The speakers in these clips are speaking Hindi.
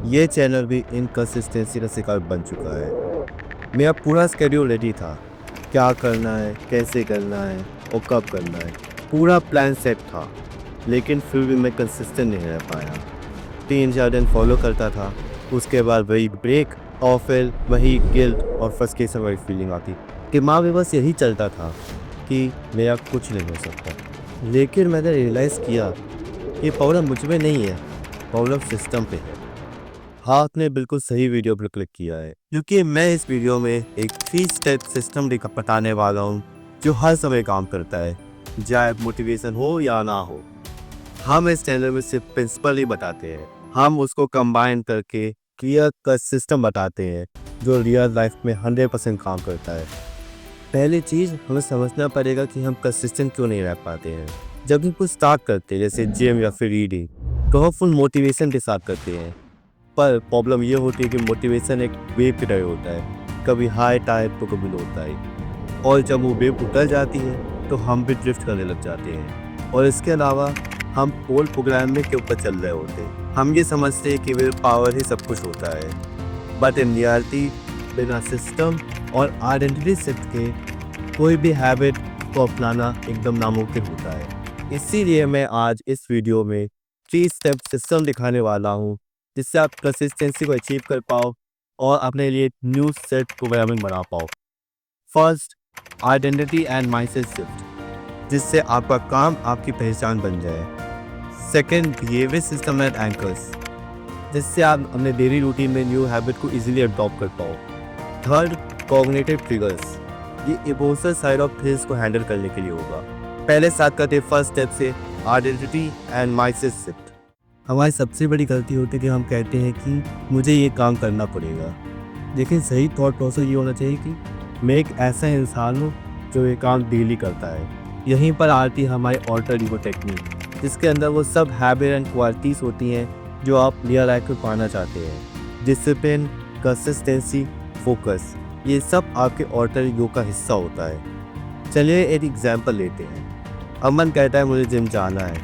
ये चैनल भी इनकंसिस्टेंसी का शिकार बन चुका है। मेरा पूरा स्केड्यूल रेडी था, क्या करना है, कैसे करना है और कब करना है। पूरा प्लान सेट था, लेकिन फिर भी मैं कंसिस्टेंट नहीं रह पाया। 3-4 दिन फॉलो करता था, उसके बाद वही ब्रेक और फिर वही गिल्ट और फ्रस्ट्रेशन वाली फीलिंग आती। दिमाग में बस यही चलता था कि मेरा कुछ नहीं हो सकता। लेकिन मैंने रियलाइज़ किया ये प्रॉब्लम मुझ में नहीं है, प्रॉब्लम सिस्टम पे है। हाँ, आपने बिल्कुल सही वीडियो पर क्लिक किया है, क्योंकि मैं इस वीडियो में एक 3 स्टेप सिस्टम बताने वाला हूँ जो हर समय काम करता है, चाहे मोटिवेशन हो या ना हो। हम इस चैनल में सिर्फ प्रिंसिपल ही बताते हैं, हम उसको कंबाइन करके क्लियर कट सिस्टम बताते हैं जो रियल लाइफ में 100% काम करता है। पहली चीज़ हमें समझना पड़ेगा कि हम कंसिस्टेंट क्यों नहीं रह पाते हैं। जब भी कुछ स्टार्ट करते हैं जैसे जिम या फिर रीडिंग, तो हम फुल मोटिवेशन के साथ करते हैं, पर प्रॉब्लम ये होती है कि मोटिवेशन एक वेव की तरह होता है, कभी हाई टाइप तो कभी लो टाइप, और जब वो वेव उतर जाती है तो हम भी ड्रिफ्ट करने लग जाते हैं। और इसके अलावा हम ओल्ड प्रोग्राम में के ऊपर चल रहे होते हैं। हम ये समझते हैं कि विल पावर ही सब कुछ होता है, बट इन रियलिटी बिना सिस्टम और आइडेंटिटी शिफ्ट के कोई भी हैबिट को अपनाना एकदम नामुमकिन होता है। इसीलिए मैं आज इस वीडियो में 3 स्टेप सिस्टम दिखाने वाला हूँ, जिससे आप कंसिस्टेंसी को अचीव कर पाओ और अपने लिए न्यू सेट प्रोग्रामिंग बना पाओ। First, identity and mindset shift, जिससे आपका काम आपकी पहचान बन जाए। Second, behaviour system and anchors, जिससे आप अपने डेली रूटीन में न्यू हैबिट को इजीली अडॉप्ट कर पाओ। थर्ड, कॉग्निटिव ट्रिगर्स, ये इमोशनल साइड ऑफ थिंग्स को हैंडल करने के लिए होगा। पहले स्टार्ट करते हैं फर्स्ट स्टेप से, आइडेंटिटी एंड माइंडसेट शिफ्ट। हमारी सबसे बड़ी गलती होती है कि हम कहते हैं कि मुझे ये काम करना पड़ेगा, लेकिन सही थॉट प्रोसेस ये होना चाहिए कि मैं एक ऐसा इंसान हूँ जो ये काम डेली करता है। यहीं पर आती है हमारी ऑल्टर ईगो टेक्निक, जिसके अंदर वो सब हैबिट एंड क्वालिटीज़ होती हैं जो आप रियल लाइफ में पाना चाहते हैं। डिसिप्लिन, कंसिस्टेंसी, फोकस, ये सब आपके ऑल्टर ईगो का हिस्सा होता है। चलिए एक एग्जांपल लेते हैं। अमन कहता है मुझे जिम जाना है,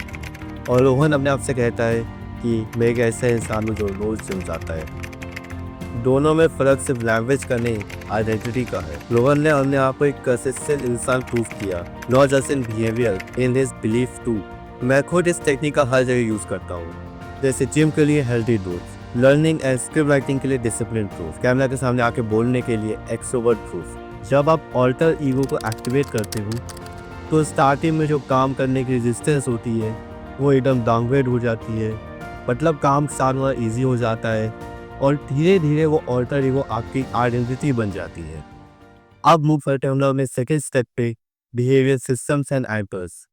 और रोहन अपने आप से कहता है कि मैं एक ऐसा इंसान हूँ जो रोज़ जिम जाता है। दोनों में फ़र्क सिर्फ लैंग्वेज का नहीं, आइडेंटिटी का है। रोहन ने अपने आप को एक कंसिस्टेंट इंसान प्रूव किया, not just in behaviour, in his belief too. मैं खुद इस टेक्निक का हर जगह यूज़ करता हूँ, जैसे जिम के लिए healthy dose, learning and script writing के लिए डिसिप्लिन प्रूफ, कैमरा के सामने आके बोलने के लिए एक्सट्रोवर्ट प्रूफ। जब आप ऑल्टर ईगो को एक्टिवेट करते हो तो स्टार्टिंग में जो काम करने की रेजिस्टेंस होती है वो एकदम डाउनग्रेड हो जाती है, मतलब काम स्टार्ट होना ईजी हो जाता है, और धीरे धीरे वो ऑल्टर ईगो आपकी आइडेंटिटी बन जाती है। अब मूव करते हैं हम लोग अपने सेकेंड स्टेप पे, बिहेवियर सिस्टम्स एंड एंकर्स।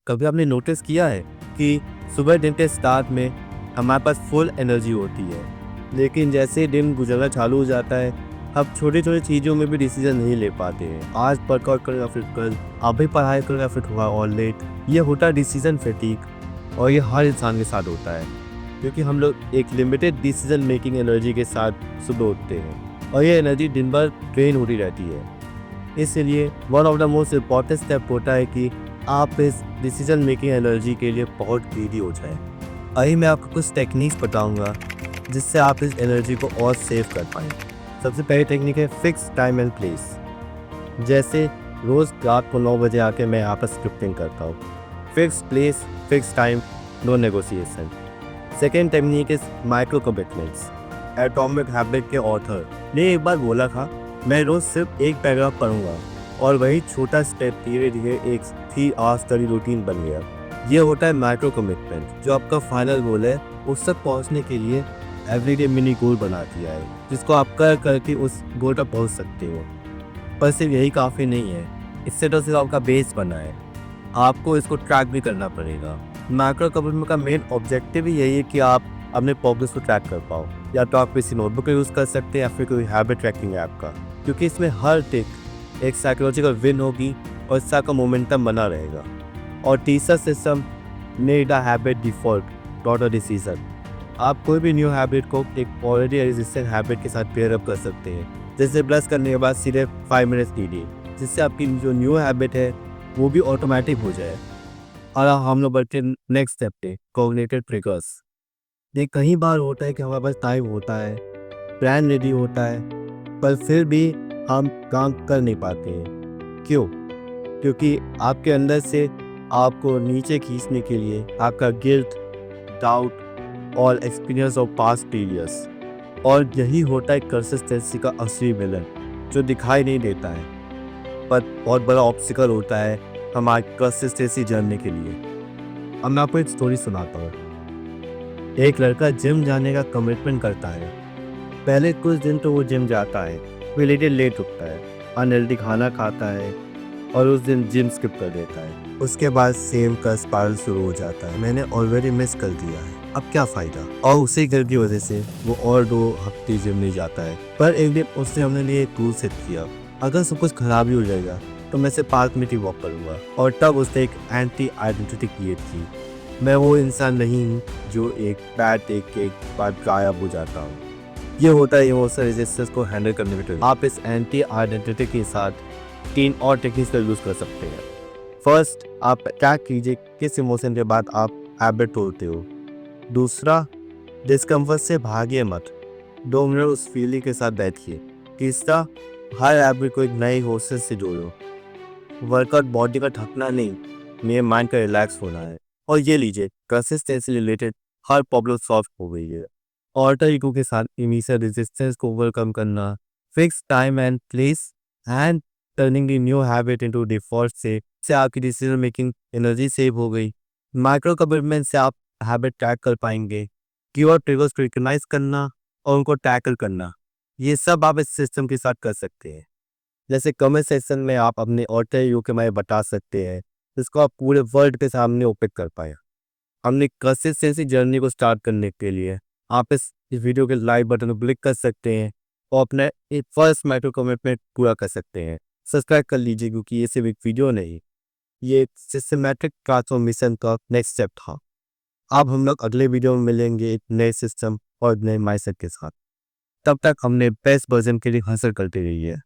कभी आपने नोटिस किया है कि सुबह दिन के स्टार्ट में हमारे पास फुल एनर्जी होती है, लेकिन जैसे ही दिन गुजरना चालू हो जाता है अब छोटी छोटी चीज़ों में भी डिसीजन नहीं ले पाते हैं। आज वर्कआउट करूँ या फिर कल, अभी पढ़ाई करूँ या फिर थोड़ा और लेट। ये होता है डिसीजन फैटीग, और ये हर इंसान के साथ होता है, क्योंकि हम लोग एक लिमिटेड डिसीजन मेकिंग एनर्जी के साथ सुबह उठते हैं, और ये एनर्जी दिन भर ट्रेन होती रहती है। इसलिए one of the most important step होता है कि आप इस डिसीजन मेकिंग एनर्जी के लिए बहुत रेडी हो जाए। अभी मैं आपको कुछ टेक्निक्स बताऊंगा जिससे आप इस एनर्जी को और सेव कर पाएँ। सबसे पहली टेक्निक है फिक्स टाइम एंड प्लेस। जैसे रोज़ रात को 9 बजे आके मैं यहाँ पर स्क्रिप्टिंग करता हूँ। Fix place, fix time, no negotiation. Second technique is micro commitments. Atomic habit के ऑथर ने एक बार बोला था, मैं रोज़ सिर्फ एक पैराग्राफ पढ़ूंगा, और वही छोटा स्टेप धीरे धीरे एक 3 आवर्स स्टडी रूटीन बन गया। ये होता है माइक्रो कमिटमेंट, जो आपका फाइनल गोल है उस तक पहुंचने के लिए एवरीडे मिनी गोल बना दिया है, जिसको आप कर करके उस गोल तक पहुंच सकते हो। पर सिर्फ यही काफ़ी नहीं है, इससे तो सिर्फ आपका बेस बना है, आपको इसको ट्रैक भी करना पड़ेगा। माइक्रो कमिटमेंट का मेन ऑब्जेक्टिव ही यही है कि आप अपने प्रोग्रेस को ट्रैक कर पाओ। या तो आप किसी नोटबुक का यूज़ कर सकते हैं या फिर कोई हैबिट ट्रैकिंग ऐप का, क्योंकि इसमें हर टिक एक साइकोलॉजिकल विन होगी और इसका का मोमेंटम बना रहेगा। और तीसरा system, make the habit default, not a decision. आप कोई भी न्यू हैबिट को एक ऑलरेडी एग्जिस्टिंग हैबिट के साथ पेयर अप कर सकते हैं। जैसे ब्रश करने के बाद सीधे 5 मिनट्स दीजिए, जिससे आपकी जो न्यू हैबिट है वो भी ऑटोमेटिक हो जाए। और हम लोग बढ़ते नेक्स्ट स्टेप पे, कॉग्निटिव ट्रिगर्स। ये कई बार होता है कि हमारे पास टाइम होता है, प्लान रेडी होता है, पर फिर भी हम काम कर नहीं पाते हैं। क्यों? क्योंकि आपके अंदर से आपको नीचे खींचने के लिए आपका गिल्ट, डाउट और एक्सपीरियंस ऑफ पास्ट फेलियर्स, और यही होता है कंसिस्टेंसी का असली विलन, जो दिखाई नहीं देता है पर बहुत बड़ा ऑब्स्टिकल होता है हमारी कंसिस्टेंसी जानने के लिए। अब मैं आपको एक स्टोरी सुनाता हूँ। एक लड़का जिम जाने का कमिटमेंट करता है। पहले कुछ दिन तो वो जिम जाता है, फिर लेट उठता है, अनहेल्दी खाना खाता है और उस दिन जिम स्किप कर देता है। उसके बाद सेम का स्पाइरल शुरू हो जाता है, मैंने ऑलरेडी मिस कर दिया है, अब क्या फ़ायदा। और उसी घर की वजह से वो और 2 हफ्ते जिम नहीं जाता है। पर एक दिन उसने अपने लिए एक रूल सेट किया, अगर सब कुछ खराब ही हो जाएगा तो मैं सिर्फ पार्क में ही वॉक करूँगा। और तब उसने एक एंटी आइडेंटिटी क्रिएट की। मैं वो इंसान नहीं हूँ जो एक बैड टेक के बाद गायब हो जाता हूँ। ये होता है इमोशनल रेजिस्टेंस को हैंडल करने में। आप इस एंटी आइडेंटिटी के साथ 3 और टेक्निक्स का यूज़ कर सकते हैं। फर्स्ट, आप ट्रैक कीजिए किस इमोशन के बाद आप हैबिट तोड़ते हो। दूसरा, डिस्कम्फर्ट से भागिए मत, 2 मिनट उस फीलिंग के साथ बैठिए। तीसरा, हर हैबिट को एक नई हौसले से जोड़ो। वर्कआउट बॉडी का थकना नहीं, मेरे माइंड का रिलैक्स होना है। और ये लीजिए, कंसिस्टेंसी रिलेटेड हर प्रॉब्लम सॉल्व हो गई है। ऑल्टर ईगो के साथ इनिशियल रेजिस्टेंस को ओवरकम करना, fix time and place and turning the new habit into default से आपकी डिसीजन मेकिंग एनर्जी सेव हो गई। माइक्रो कमिटमेंट से आप हैबिट ट्रैक कर पाएंगे। कीवर्ड ट्रिगर्स को रिकग्नाइज करना और उनको टैकल करना, ये सब आप इस सिस्टम के साथ कर सकते हैं। जैसे कमेंट सेक्शन में आप अपने ऑल्टर ईगो के बारे में बता सकते हैं, जिसको आप पूरे वर्ल्ड के सामने ओपन कर पाए। हमने कंसिस्टेंसी जर्नी को स्टार्ट करने के लिए आप इस वीडियो के लाइक बटन को क्लिक कर सकते हैं और अपने फर्स्ट माइक्रो कमिटमेंट पूरा कर सकते हैं। सब्सक्राइब कर लीजिए, क्योंकि ये सिर्फ एक वीडियो नहीं, ये एक सिस्टमैटिक ट्रांसफॉर्मेशन का नेक्स्ट स्टेप था। अब हम लोग अगले वीडियो में मिलेंगे एक नए सिस्टम और नए माइंडसेट के साथ। तब तक हमने बेस्ट वर्जन के लिए हासिल करते रहिए।